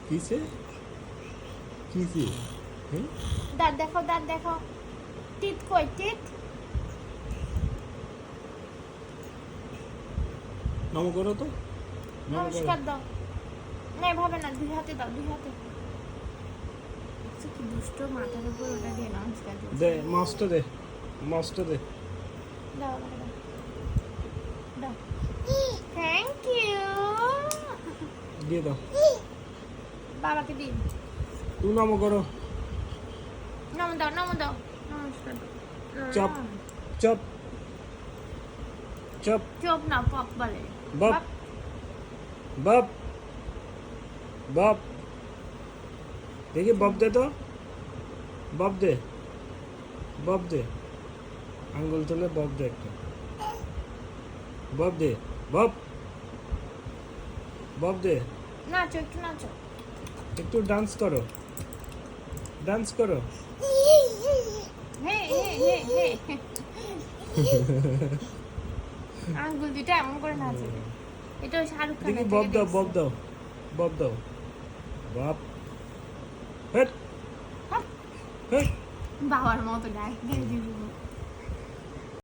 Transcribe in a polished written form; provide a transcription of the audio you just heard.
কিসে কিসে দাঁত দেখো, দাঁত দেখো। টিথ কই, টিথ? নম করো তো, নম করো। নমস্কার দাও। না এভাবে না, দুই হাতে দাও, দুই হাতে। কি দুষ্ট, মাথার উপর ওটা দিয়ে নমস্কার দিচ্ছে। দে মাছটা দে, মাছটা দে। দাও আমাকে দাও, দাও। Thank you. দিয়ে দাও। বাবাকে দিন। তুই নম করো। নম দাও, নম দাও। নমস্কার দাও। Chop chop chop. চপ না, পপ বলে। বাপ বাপ বাপ। দেখি বাপ দে তো, বাপ দে, বাপ দে। আঙ্গুল তুলে বাপ দে একটা। বাপ দে, বাপ বাপ দে। নাচো, একটু নাচো। একটু ডান্স করো, ডান্স করো। হে হে হে হে। আঙ্গুল দুইটা এমন করে নাচে। এটা ওই শাহরুখ দেখি খানের বাপ থেকে দাও, দেখছি। বাপ দাও, বাপ দাও। বাপ হেট হ্যাঁ, হেট। বাবার মতো ডাক দিয়ে দিব।